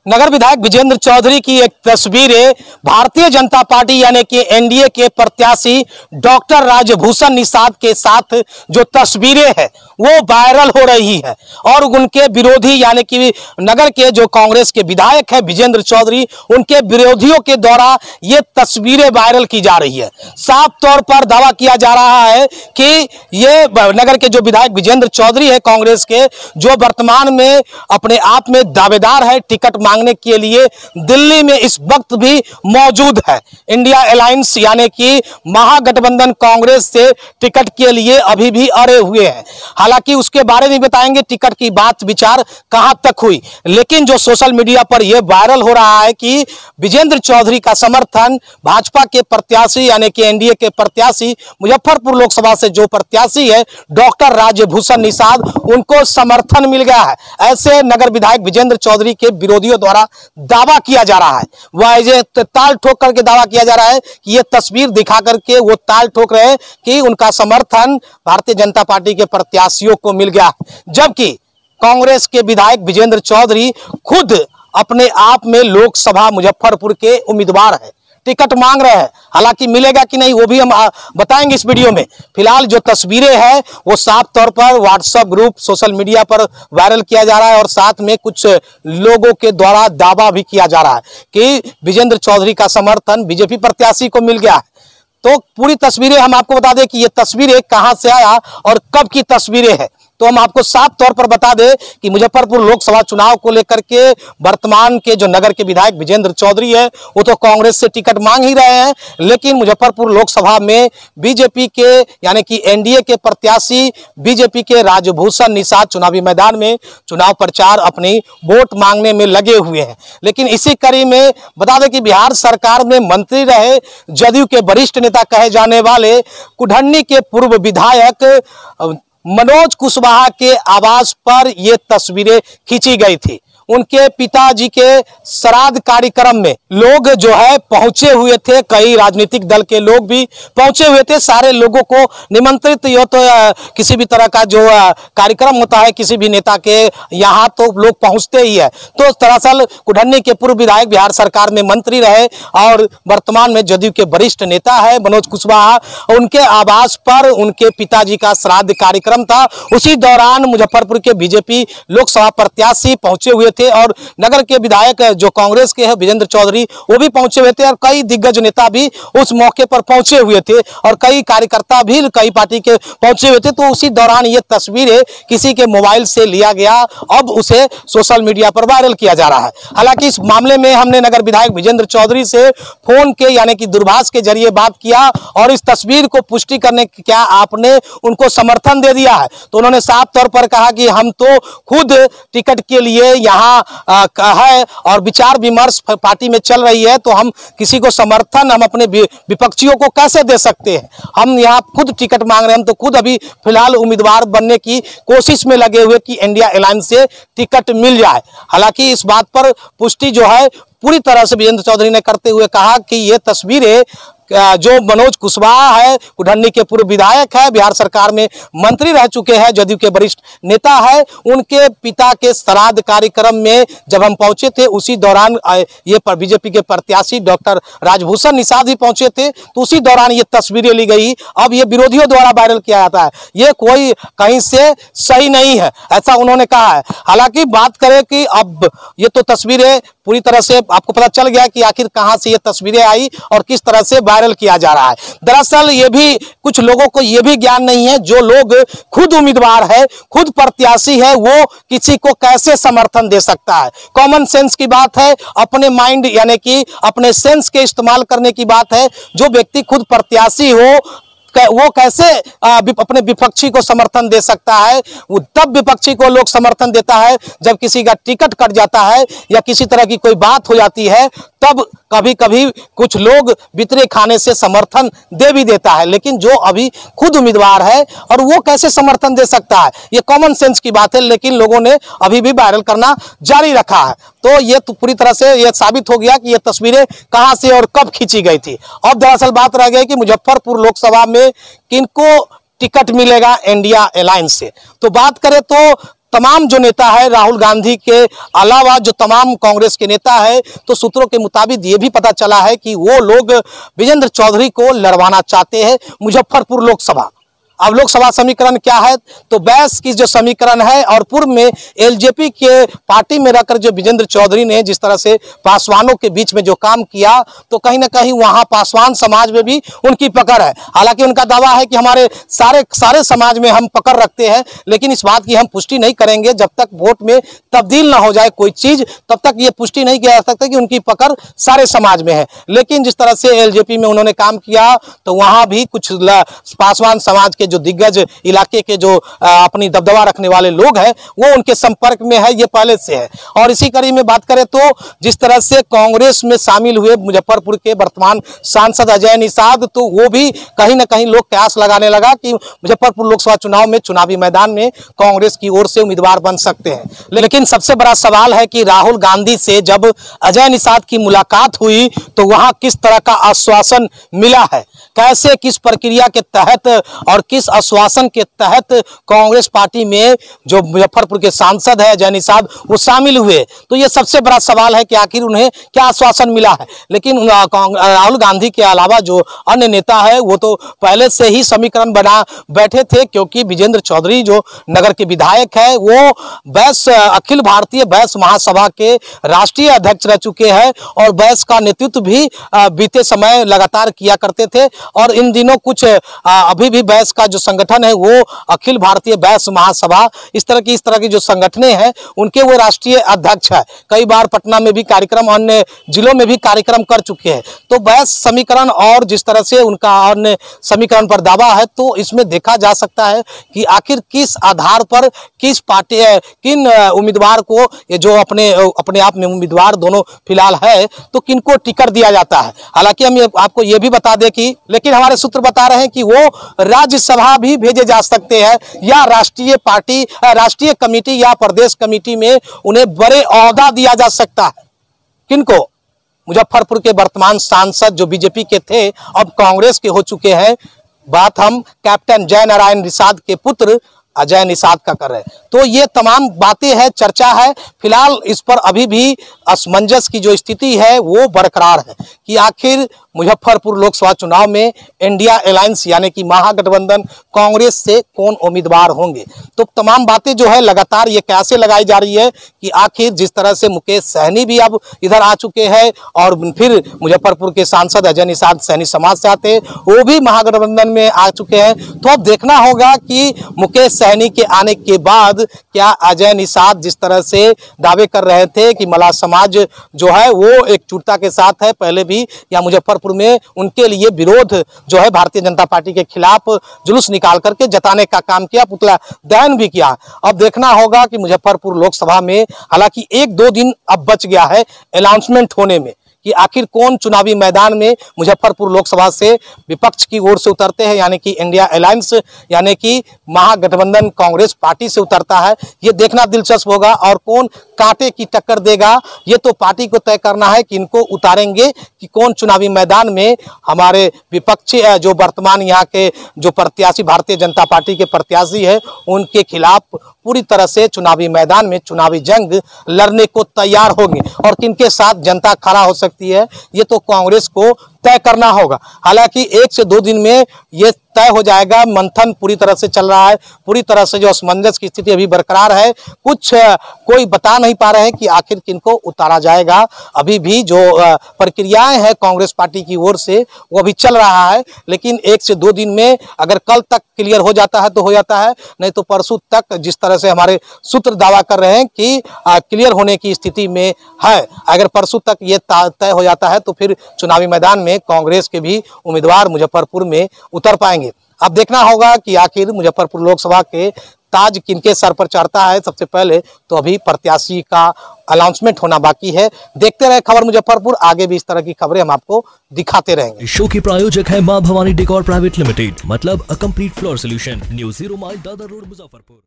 नगर विधायक विजेंद्र चौधरी की एक तस्वीरें भारतीय जनता पार्टी यानी कि एनडीए के प्रत्याशी डॉक्टर राजभूषण निषाद के साथ जो तस्वीरें हैं वो वायरल हो रही है और उनके विरोधी यानी कि नगर के जो कांग्रेस के विधायक है विजेंद्र चौधरी, उनके विरोधियों के द्वारा ये तस्वीरें वायरल की जा रही है। साफ तौर पर दावा किया जा रहा है कि ये नगर के जो विधायक विजेंद्र चौधरी है कांग्रेस के, जो वर्तमान में अपने आप में दावेदार है टिकट मांगने के लिए, दिल्ली में इस वक्त भी मौजूद है। इंडिया अलायंस यानी कि महागठबंधन कांग्रेस से टिकट के लिए अभी भी अड़े हुए हैं। हालांकि उसके बारे में बताएंगे टिकट की बात विचार कहां तक हुई, लेकिन जो सोशल मीडिया पर यह वायरल हो रहा है कि विजेंद्र चौधरी का समर्थन भाजपा के प्रत्याशी यानी कि एनडीए के प्रत्याशी मुजफ्फरपुर लोकसभा से जो प्रत्याशी है डॉक्टर राजभूषण निषाद, उनको समर्थन मिल गया है। ऐसे नगर विधायक विजेंद्र चौधरी के विरोधियों द्वारा दावा किया जा रहा है, वह ताल ठोक करके दावा किया जा रहा है कि यह तस्वीर दिखा करके वो ताल ठोक रहे हैं कि उनका समर्थन भारतीय जनता पार्टी के प्रत्याशियों को मिल गया, जबकि कांग्रेस के विधायक विजेंद्र चौधरी खुद अपने आप में लोकसभा मुजफ्फरपुर के उम्मीदवार है, टिकट मांग रहे हैं। हालांकि मिलेगा कि नहीं वो भी हम बताएंगे इस वीडियो में। फिलहाल जो तस्वीरें हैं वो साफ तौर पर व्हाट्सएप ग्रुप सोशल मीडिया पर वायरल किया जा रहा है और साथ में कुछ लोगों के द्वारा दावा भी किया जा रहा है कि विजेंद्र चौधरी का समर्थन बीजेपी प्रत्याशी को मिल गया है। तो पूरी तस्वीरें हम आपको बता दें कि ये तस्वीरें कहां से आया और कब की तस्वीरें हैं। तो हम आपको साफ तौर पर बता दें कि मुजफ्फरपुर लोकसभा चुनाव को लेकर के वर्तमान के जो नगर के विधायक विजेंद्र चौधरी है वो तो कांग्रेस से टिकट मांग ही रहे हैं, लेकिन मुजफ्फरपुर लोकसभा में बीजेपी के यानी कि एनडीए के प्रत्याशी बीजेपी के राजभूषण निषाद चुनावी मैदान में चुनाव प्रचार अपनी वोट मांगने में लगे हुए हैं। लेकिन इसी कड़ी में बता दें कि बिहार सरकार में मंत्री रहे जदयू के वरिष्ठ नेता कहे जाने वाले कुढ़नी के पूर्व विधायक मनोज कुशवाहा के आवास पर ये तस्वीरें खींची गई थी। उनके पिताजी के श्राद्ध कार्यक्रम में लोग जो है पहुंचे हुए थे, कई राजनीतिक दल के लोग भी पहुंचे हुए थे। सारे लोगों को निमंत्रित, यो तो किसी भी तरह का जो कार्यक्रम होता है किसी भी नेता के यहाँ तो लोग पहुंचते ही है। तो दरअसल कुढ़नी के पूर्व विधायक बिहार सरकार में मंत्री रहे और वर्तमान में जदयू के वरिष्ठ नेता है मनोज कुशवाहा, उनके आवास पर उनके पिताजी का श्राद्ध कार्यक्रम था। उसी दौरान मुजफ्फरपुर के बीजेपी लोकसभा प्रत्याशी पहुंचे हुए थे और नगर के विधायक जो कांग्रेस के हैं विजेंद्र चौधरी वो भी पहुंचे हुए थे और कई दिग्गज नेता भी उस मौके पर पहुंचे हुए थे और कई कार्यकर्ता भी कई पार्टी के पहुंचे हुए थे। तो उसी दौरान ये तस्वीरें किसी के मोबाइल से लिया गया, अब उसे सोशल मीडिया पर वायरल किया जा रहा है। हालांकि इस मामले में हमने नगर विधायक विजेंद्र चौधरी से फोन के यानी कि दूरभाष के जरिए बात किया और इस तस्वीर को पुष्टि करने की क्या आपने उनको समर्थन दे दिया है। तो उन्होंने साफ तौर पर कहा कि हम तो खुद टिकट के लिए यहाँ है और विचार विमर्श पार्टी में चल रही है, तो हम किसी को समर्थन हम अपने विपक्षियों को कैसे दे सकते हैं। हम यहाँ खुद टिकट मांग रहे हैं, हम तो खुद अभी फिलहाल उम्मीदवार बनने की कोशिश में लगे हुए कि इंडिया अलायंस से टिकट मिल जाए। हालांकि इस बात पर पुष्टि जो है पूरी तरह से विजेंद्र चौधरी ने करते हुए कहा कि ये तस्वीरें जो मनोज कुशवाहा है कुढ़नी के पूर्व विधायक है, बिहार सरकार में मंत्री रह चुके हैं, जदयू के वरिष्ठ नेता है, उनके पिता के श्राद्ध कार्यक्रम में जब हम पहुंचे थे उसी दौरान ये बीजेपी के प्रत्याशी डॉक्टर राजभूषण निषाद भी पहुंचे थे, तो उसी दौरान ये तस्वीरें ली गई। अब ये विरोधियों द्वारा वायरल किया जाता है, ये कोई कहीं से सही नहीं है ऐसा उन्होंने कहा है। हालांकि बात करें कि अब ये तो तस्वीरें पूरी तरह से आपको पता चल गया कि आखिर कहां से ये तस्वीरें आई और किस तरह से वायरल किया जा रहा है। दरअसल ये भी कुछ लोगों को ये भी ज्ञान नहीं है, जो लोग खुद उम्मीदवार है खुद प्रत्याशी है वो किसी को कैसे समर्थन दे सकता है। कॉमन सेंस की बात है, अपने माइंड यानी कि अपने सेंस के इस्तेमाल करने की बात है। जो व्यक्ति खुद प्रत्याशी हो वो कैसे अपने विपक्षी को समर्थन दे सकता है। वो तब विपक्षी को लोग समर्थन देता है जब किसी का टिकट कट जाता है या किसी तरह की कोई बात हो जाती है, तब कभी कभी कुछ लोग बितरे खाने से समर्थन दे भी देता है। लेकिन जो अभी खुद उम्मीदवार है और वो कैसे समर्थन दे सकता है, ये कॉमन सेंस की बात है, लेकिन लोगों ने अभी भी वायरल करना जारी रखा है। तो ये तो पूरी तरह से ये साबित हो गया कि ये तस्वीरें कहां से और कब खींची गई थी। अब दरअसल बात रह गई कि मुजफ्फरपुर लोकसभा में किनको टिकट मिलेगा इंडिया अलायंस से। तो बात करें तो तमाम जो नेता है राहुल गांधी के अलावा जो तमाम कांग्रेस के नेता है, तो सूत्रों के मुताबिक ये भी पता चला है कि वो लोग विजेंद्र चौधरी को लड़वाना चाहते हैं मुजफ्फरपुर लोकसभा। अब लोकसभा समीकरण क्या है, तो बैस की जो समीकरण है और पूर्व में एलजेपी के पार्टी में रहकर जो विजेंद्र चौधरी ने जिस तरह से पासवानों के बीच में जो काम किया, तो कहीं ना कहीं वहां पासवान समाज में भी उनकी पकड़ है। हालांकि उनका दावा है कि हमारे सारे समाज में हम पकड़ रखते हैं, लेकिन इस बात की हम पुष्टि नहीं करेंगे जब तक वोट में तब्दील ना हो जाए कोई चीज, तब तक ये पुष्टि नहीं किया जा सकता कि उनकी पकड़ सारे समाज में है। लेकिन जिस तरह से एलजेपी में उन्होंने काम किया, तो वहां भी कुछ पासवान समाज के जो दिग्गज इलाके के जो अपनी दबदबा रखने वाले लोग हैं, वो उनके संपर्क में है, ये पहले से है। और इसी कड़ी में बात करें तो जिस तरह से कांग्रेस में शामिल हुए मुजफ्फरपुर के वर्तमान सांसद अजय निषाद, तो वो भी कहीं ना कहीं लोग कयास लगाने लगा कि मुजफ्फरपुर लोकसभा चुनाव में चुनावी मैदान में कांग्रेस की ओर से उम्मीदवार बन सकते हैं। लेकिन सबसे बड़ा सवाल है कि राहुल गांधी से जब अजय निषाद की मुलाकात हुई, तो वहां किस तरह का आश्वासन मिला है, कैसे किस प्रक्रिया के तहत और किस आश्वासन के तहत कांग्रेस पार्टी में जो मुजफ्फरपुर के सांसद है अजय निषाद वो शामिल हुए, तो ये सबसे बड़ा सवाल है कि आखिर उन्हें क्या आश्वासन मिला है। लेकिन राहुल गांधी के अलावा जो अन्य नेता है वो तो पहले से ही समीकरण बना बैठे थे, क्योंकि विजेंद्र चौधरी जो नगर के विधायक है वो बैस अखिल भारतीय बैस महासभा के राष्ट्रीय अध्यक्ष रह चुके हैं और बैस का नेतृत्व भी बीते समय लगातार किया करते थे। और इन दिनों कुछ अभी भी बैस का जो संगठन है वो अखिल भारतीय बैस महासभा, इस तरह की जो संगठनें हैं उनके वो राष्ट्रीय अध्यक्ष है। कई बार पटना में भी कार्यक्रम, अन्य जिलों में भी कार्यक्रम कर चुके हैं। तो बैस समीकरण और जिस तरह से उनका अन्य समीकरण पर दावा है, तो इसमें देखा जा सकता है कि आखिर किस आधार पर किस पार्टी किन उम्मीदवार को, ये जो अपने आप में उम्मीदवार दोनों फिलहाल है, तो किनको टिकट दिया जाता है। हालांकि हम आपको ये भी बता दें कि लेकिन हमारे सूत्र बता रहे हैं कि वो राज्यसभा भी भेजे जा सकते हैं या राष्ट्रीय कमेटी या प्रदेश कमेटी में उन्हें बड़े ओहदा दिया जा सकता है। किनको? मुजफ्फरपुर के वर्तमान सांसद जो बीजेपी के थे अब कांग्रेस के हो चुके हैं। बात हम कैप्टन जय नारायण निषाद के पुत्र अजय निषाद का कर रहे हैं। तो ये तमाम बातें हैं, चर्चा है। फिलहाल इस पर अभी भी असमंजस की जो स्थिति है वो बरकरार है कि आखिर मुजफ्फरपुर लोकसभा चुनाव में इंडिया अलायंस यानी कि महागठबंधन कांग्रेस से कौन उम्मीदवार होंगे। तो तमाम बातें जो है लगातार ये कैसे लगाई जा रही है कि आखिर जिस तरह से मुकेश सहनी भी अब इधर आ चुके हैं और फिर मुजफ्फरपुर के सांसद अजय निषाद सहनी समाज से आते वो भी महागठबंधन में आ चुके हैं। तो अब देखना होगा कि मुकेश सहनी के आने के बाद क्या अजय निषाद जिस तरह से दावे कर रहे थे कि मल्लाह समाज जो है वो एकजुटता के साथ है, पहले भी या मुजफ्फरपुर में उनके लिए विरोध जो है भारतीय जनता पार्टी के खिलाफ जुलूस निकाल करके जताने का काम किया, पुतला दहन भी किया। अब देखना होगा कि मुजफ्फरपुर लोकसभा में, हालांकि 1-2 दिन अब बच गया है अनाउंसमेंट होने में कि आखिर कौन चुनावी मैदान में मुजफ्फरपुर लोकसभा से विपक्ष की ओर से उतरते हैं, यानी कि इंडिया अलायंस यानी कि महागठबंधन कांग्रेस पार्टी से उतरता है। ये देखना दिलचस्प होगा और कौन कांटे की टक्कर देगा, ये तो पार्टी को तय करना है कि इनको उतारेंगे कि कौन चुनावी मैदान में हमारे विपक्षी जो वर्तमान यहाँ के जो प्रत्याशी भारतीय जनता पार्टी के प्रत्याशी है उनके खिलाफ पूरी तरह से चुनावी मैदान में चुनावी जंग लड़ने को तैयार होंगे और किनके साथ जनता खड़ा हो सकती है, ये तो कांग्रेस को तय करना होगा। हालांकि 1 से 2 दिन में ये तय हो जाएगा। मंथन पूरी तरह से चल रहा है, पूरी तरह से जो असमंजस की स्थिति अभी बरकरार है। कुछ कोई बता नहीं पा रहे हैं कि आखिर किनको उतारा जाएगा। अभी भी जो प्रक्रियाएं हैं कांग्रेस पार्टी की ओर से वो अभी चल रहा है, लेकिन 1 से 2 दिन में अगर कल तक क्लियर हो जाता है तो हो जाता है, नहीं तो परसों तक जिस तरह से हमारे सूत्र दावा कर रहे हैं कि क्लियर होने की स्थिति में है। अगर परसों तक ये तय हो जाता है तो फिर चुनावी मैदान में कांग्रेस के भी उम्मीदवार मुजफ्फरपुर में उतर पाएंगे। अब देखना होगा कि आखिर मुजफ्फरपुर लोकसभा के ताज किनके सर पर चढ़ता है। सबसे पहले तो अभी प्रत्याशी का अनाउंसमेंट होना बाकी है। देखते रहे खबर मुजफ्फरपुर, आगे भी इस तरह की खबरें हम आपको दिखाते रहेंगे। शो की प्रायोजक है मां भवानी डेकोर प्राइवेट लिमिटेड, मतलब a complete floor solution, new 0 mile Dadar road, Muzaffarpur.